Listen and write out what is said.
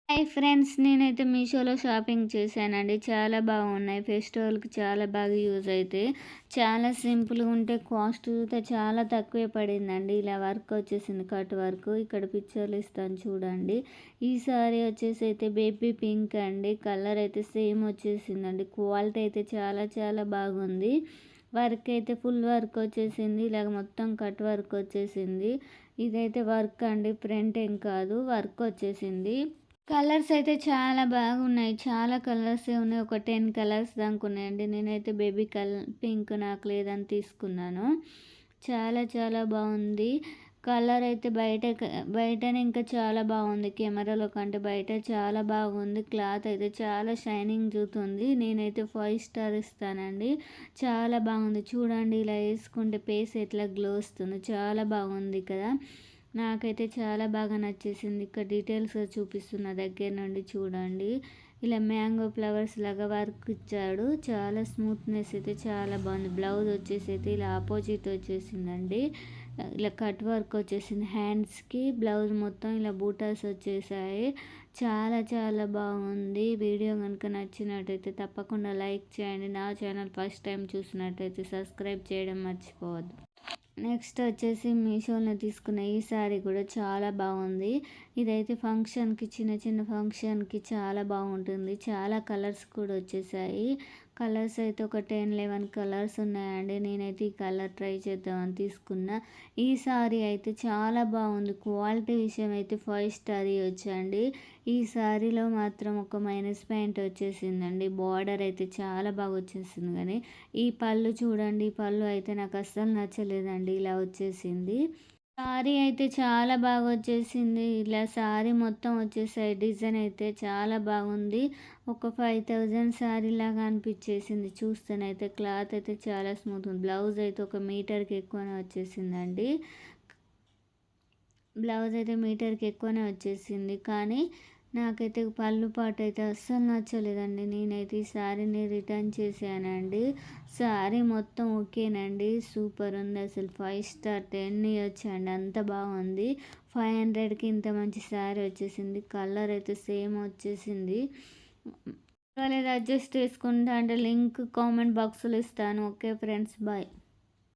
Hi friends, నేనైతే మీషోలో shopping చేశానండి. చాలా బాగున్నాయి. ఫెస్టివల్‌కి చాలా బాగా యూజ్ అయితాయి. చాలా సింపుల్‌గా ఉంటే కాస్ట్ అయితే చాలా తక్కువే పడిందండి. ఇలా వర్క్ వచ్చేసింది, కట్ వర్క్. ఇక్కడ పిక్చర్లు ఇస్తాను చూడండి. ఈ సారీ వచ్చేసి అయితే బేబీ పింక్ అండి. కలర్ అయితే సేమ్ వచ్చేసిందండి. క్వాలిటీ అయితే చాలా చాలా బాగుంది. వర్క్ అయితే ఫుల్ వర్క్ వచ్చేసింది. ఇలాగ మొత్తం కట్ వర్క్ వచ్చేసింది. ఇదైతే వర్క్ అండి, ప్రింట్ ఏం కాదు, వర్క్ వచ్చేసింది. కలర్స్ అయితే చాలా బాగున్నాయి. చాలా కలర్సే ఉన్నాయి. ఒక 10 కలర్స్ దాకా ఉన్నాయండి. నేనైతే బేబీ పింక్ నాకు లేదని తీసుకున్నాను. చాలా చాలా బాగుంది. కలర్ అయితే బయటనే ఇంకా చాలా బాగుంది. కెమెరాలో కంటే బయట చాలా బాగుంది. క్లాత్ అయితే చాలా షైనింగ్ చూతుంది. నేనైతే 5 స్టార్ ఇస్తానండి. చాలా బాగుంది. చూడండి, ఇలా వేసుకుంటే ఫేస్ ఎట్లా గ్లో వస్తుందో చాలా బాగుంది కదా. నాకైతే చాలా బాగా నచ్చేసింది. ఇక్కడ డీటెయిల్స్ చూపిస్తున్న దగ్గర నుండి చూడండి. ఇలా మ్యాంగో ఫ్లవర్స్ లాగా వర్క్ ఇచ్చాడు. చాలా స్మూత్నెస్ అయితే చాలా బాగుంది. బ్లౌజ్ వచ్చేసి అయితే ఇలా ఆపోజిట్ వచ్చేసిందండి. ఇలా కట్ వర్క్ వచ్చేసింది హ్యాండ్స్కి. బ్లౌజ్ మొత్తం ఇలా బూటాస్ వచ్చేసాయి. చాలా చాలా బాగుంది. వీడియో కనుక నచ్చినట్టయితే తప్పకుండా లైక్ చేయండి. నా ఛానల్ ఫస్ట్ టైం చూసినట్టయితే సబ్స్క్రైబ్ చేయడం మర్చిపోవద్దు. నెక్స్ట్ వచ్చేసి మీషోలో తీసుకున్న ఈ శారీ కూడా చాలా బాగుంది. ఇదైతే ఫంక్షన్కి, చిన్న చిన్న ఫంక్షన్కి చాలా బాగుంటుంది. చాలా కలర్స్ కూడా వచ్చేసాయి. కలర్స్ అయితే ఒక 10, 11 కలర్స్ ఉన్నాయండి. నేనైతే ఈ కలర్ ట్రై చేద్దామని తీసుకున్నా. ఈ సారీ అయితే చాలా బాగుంది. క్వాలిటీ విషయం అయితే 5 స్టార్ ఇవ్వచ్చండి. ఈ సారీలో మాత్రం ఒక మైనస్ పాయింట్ వచ్చేసిందండి. బార్డర్ అయితే చాలా బాగా వచ్చేసింది, కానీ ఈ పళ్ళు చూడండి. ఈ పళ్ళు అయితే నాకు అస్సలు నచ్చలేదండి. ఇలా వచ్చేసింది. సారీ అయితే చాలా బాగా వచ్చేసింది. ఇలా సారీ మొత్తం వచ్చేసాయి. డిజైన్ అయితే చాలా బాగుంది. ఒక 5000 సారీ లాగా అనిపించేసింది చూస్తేనైతే. క్లాత్ అయితే చాలా స్మూత్ ఉంది. బ్లౌజ్ అయితే ఒక మీటర్కి ఎక్కువనే వచ్చేసిందండి. బ్లౌజ్ అయితే మీటర్కి ఎక్కువనే వచ్చేసింది, కానీ నాకైతే పళ్ళు పాటు అయితే అస్సలు నచ్చలేదండి. నేనైతే ఈ శారీని రిటర్న్ చేశానండి. శారీ మొత్తం ఓకేనండి, సూపర్ ఉంది. అసలు 5 స్టార్ 10 ఇవ్వచ్చండి, అంత బాగుంది. 500కి ఇంత మంచి శారీ వచ్చేసింది. కలర్ అయితే సేమ్ వచ్చేసింది. లేదా అడ్జస్ట్ చేసుకుంటా అంటే లింక్ కామెంట్ బాక్స్లో ఇస్తాను. Okay friends, bye.